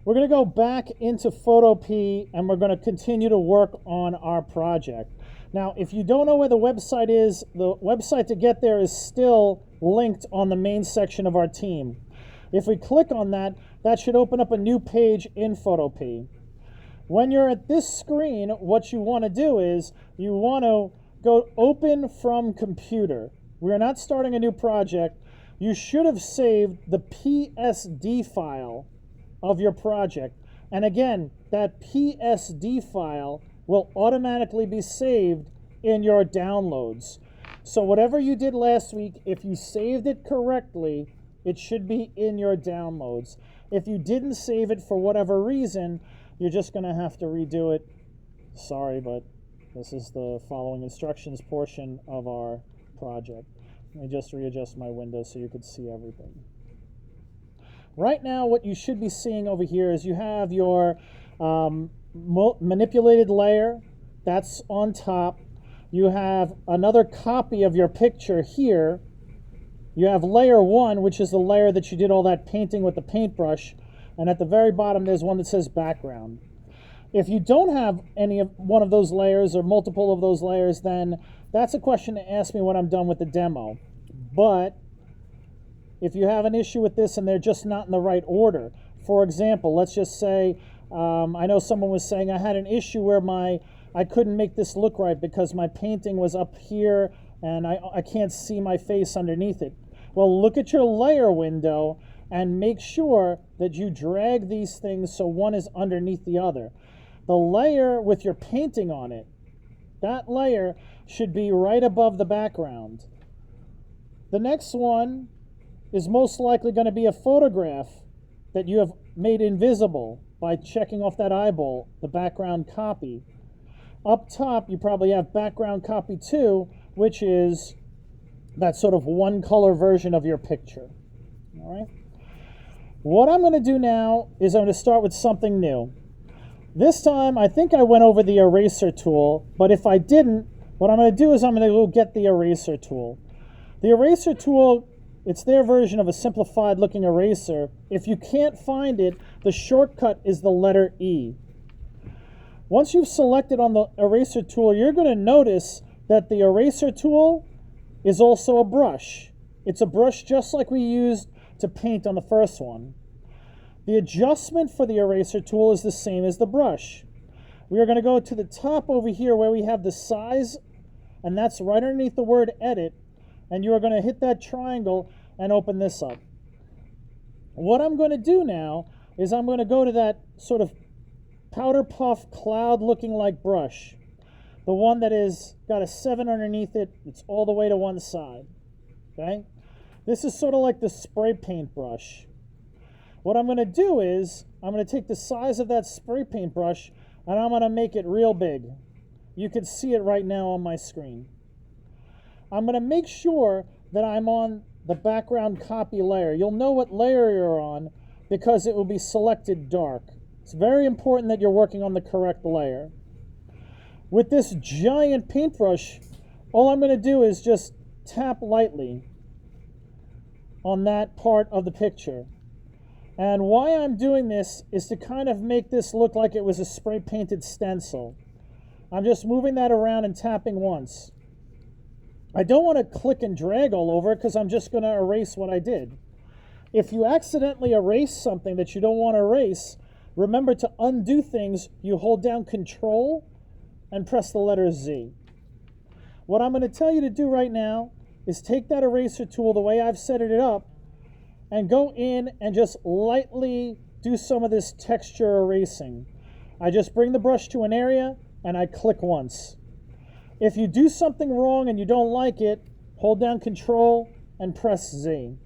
We're going to go back into Photopea and we're going to continue to work on our project. Now, if you don't know where the website is, the website to get there is still linked on the main section of our team. If we click on that, that should open up a new page in Photopea. When you're at this screen, what you want to do is you want to go open from computer. We're not starting a new project. You should have saved the PSD file of your project. And again, that PSD file will automatically be saved in your downloads. So whatever you did last week, if you saved it correctly, it should be in your downloads. If you didn't save it for whatever reason, you're just going to have to redo it. Sorry, but this is the following instructions portion of our project. Let me just readjust my window so you can see everything. Right now, what you should be seeing over here is you have your manipulated layer. That's on top. You have another copy of your picture here. You have layer 1, which is the layer that you did all that painting with the paintbrush. And at the very bottom, there's one that says background. If you don't have any of one of those layers or multiple of those layers, then that's a question to ask me when I'm done with the demo. But if you have an issue with this and they're just not in the right order, for example, let's just say, I know someone was saying I had an issue where I couldn't make this look right because my painting was up here and I can't see my face underneath it. Well, look at your layer window and make sure that you drag these things so one is underneath the other. The layer with your painting on it, that layer should be right above the background. The next one is most likely going to be a photograph that you have made invisible by checking off that eyeball, the background copy. Up top, you probably have background copy 2, which is that sort of one color version of your picture. All right. What I'm going to do now is I'm going to start with something new. This time, I think I went over the eraser tool, but if I didn't, what I'm going to do is I'm going to go get the eraser tool. The eraser tool, it's their version of a simplified looking eraser. If you can't find it, the shortcut is the letter E. Once you've selected on the eraser tool, you're going to notice that the eraser tool is also a brush. It's a brush just like we used to paint on the first one. The adjustment for the eraser tool is the same as the brush. We are going to go to the top over here where we have the size, and that's right underneath the word edit, and you are going to hit that triangle and open this up. What I'm going to do now is I'm going to go to that sort of powder puff cloud looking like brush, the one that is got a 7 underneath it. It's all the way to one side. Okay? This is sort of like the spray paint brush. What I'm going to do is I'm going to take the size of that spray paint brush and I'm going to make it real big. You can see it right now on my screen. I'm going to make sure that I'm on the background copy layer. You'll know what layer you're on because it will be selected dark. It's very important that you're working on the correct layer. With this giant paintbrush, all I'm going to do is just tap lightly on that part of the picture. And why I'm doing this is to kind of make this look like it was a spray painted stencil. I'm just moving that around and tapping once. I don't want to click and drag all over it because I'm just going to erase what I did. If you accidentally erase something that you don't want to erase, remember to undo things, you hold down Control and press the letter Z. What I'm going to tell you to do right now is take that eraser tool the way I've set it up and go in and just lightly do some of this texture erasing. I just bring the brush to an area and I click once. If you do something wrong and you don't like it, hold down Control and press Z.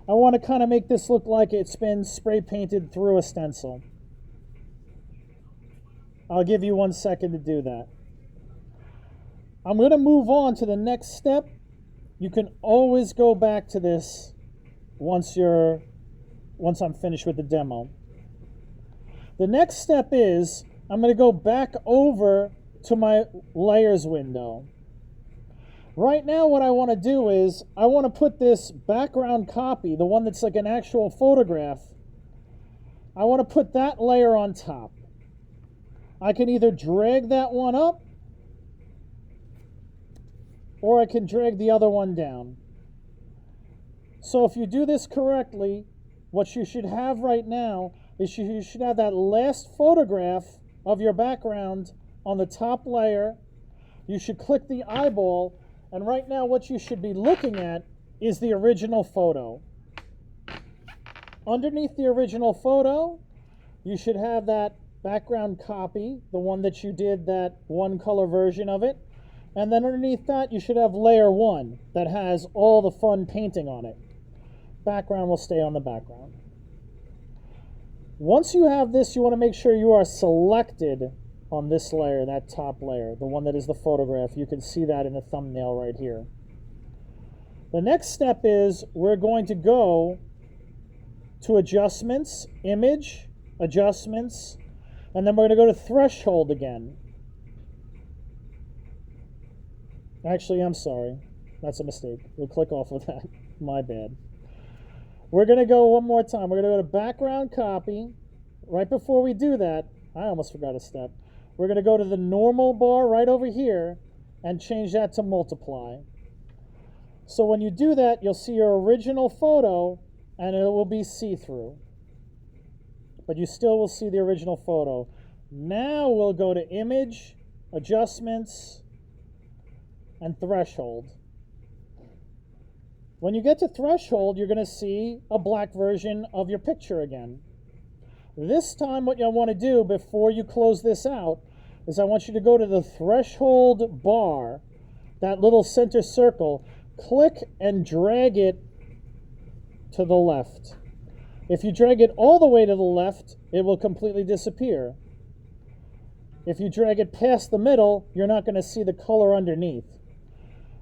I want to kind of make this look like it's been spray painted through a stencil. I'll give you 1 second to do that. I'm going to move on to the next step. You can always go back to this once I'm finished with the demo. The next step is I'm going to go back over to my layers window. Right now what I want to do is I want to put this background copy, the one that's like an actual photograph, I want to put that layer on top. I can either drag that one up, or I can drag the other one down. So if you do this correctly, what you should have right now is you should have that last photograph of your background on the top layer. You should click the eyeball, and right now what you should be looking at is the original photo. Underneath the original photo, you should have that background copy, the one that you did that one color version of it. And then underneath that, you should have layer 1 that has all the fun painting on it. Background will stay on the background. Once you have this, you want to make sure you are selected on this layer, that top layer, the one that is the photograph. You can see that in the thumbnail right here. The next step is we're going to go to Adjustments, Image, Adjustments, and then we're going to go to Threshold again. Actually, I'm sorry. That's a mistake. We'll click off of that. My bad. We're going to go one more time. We're going to go to Background Copy. Right before we do that, I almost forgot a step. We're going to go to the normal bar right over here and change that to Multiply. So when you do that, you'll see your original photo and it will be see-through. But you still will see the original photo. Now we'll go to Image, Adjustments, and Threshold. When you get to Threshold, you're going to see a black version of your picture again. This time what you'll want to do before you close this out is I want you to go to the Threshold bar, that little center circle, click and drag it to the left. If you drag it all the way to the left, it will completely disappear. If you drag it past the middle, you're not going to see the color underneath.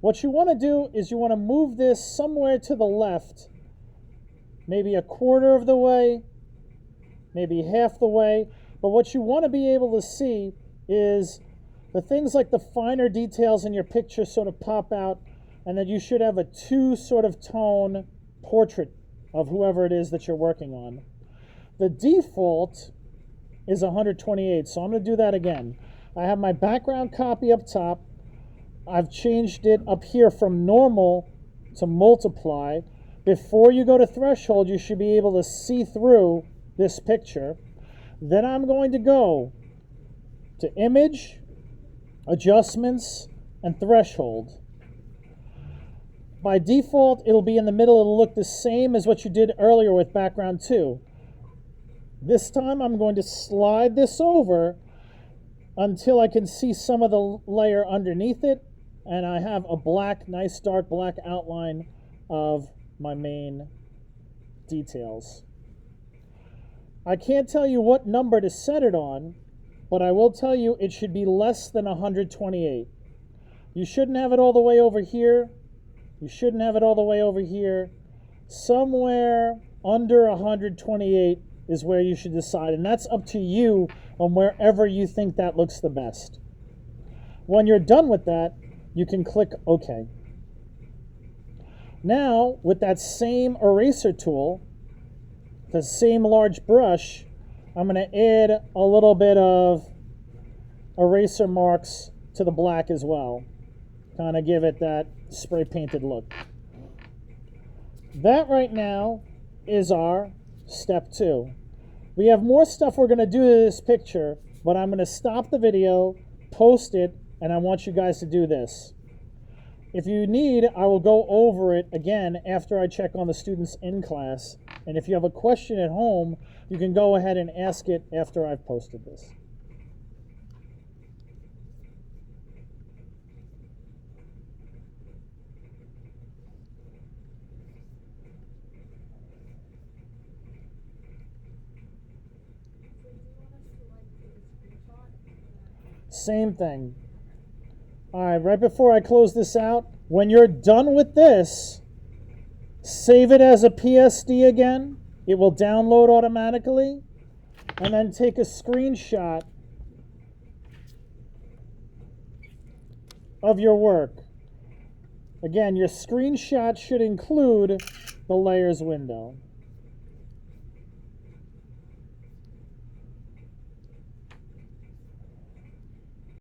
What you want to do is you want to move this somewhere to the left, maybe a quarter of the way, maybe half the way. But what you want to be able to see is the things like the finer details in your picture sort of pop out, and that you should have a 2 sort of tone portrait of whoever it is that you're working on. The default is 128, so I'm going to do that again. I have my background copy up top. I've changed it up here from normal to multiply. Before you go to threshold, you should be able to see through this picture. Then I'm going to go to Image, Adjustments, and Threshold. By default, it'll be in the middle. It'll look the same as what you did earlier with background 2. This time I'm going to slide this over until I can see some of the layer underneath it, and I have a black, nice dark black outline of my main details. I can't tell you what number to set it on, but I will tell you it should be less than 128. You shouldn't have it all the way over here. You shouldn't have it all the way over here. Somewhere under 128 is where you should decide, and that's up to you on wherever you think that looks the best. When you're done with that, you can click OK. Now, with that same eraser tool, the same large brush, I'm going to add a little bit of eraser marks to the black as well. Kind of give it that spray painted look. That right now is our step 2. We have more stuff we're going to do to this picture, but I'm going to stop the video, post it, and I want you guys to do this. If you need, I will go over it again after I check on the students in class. And if you have a question at home, you can go ahead and ask it after I've posted this. Same thing. All right, right before I close this out, when you're done with this, save it as a PSD again. It will download automatically. And then take a screenshot of your work. Again, your screenshot should include the layers window.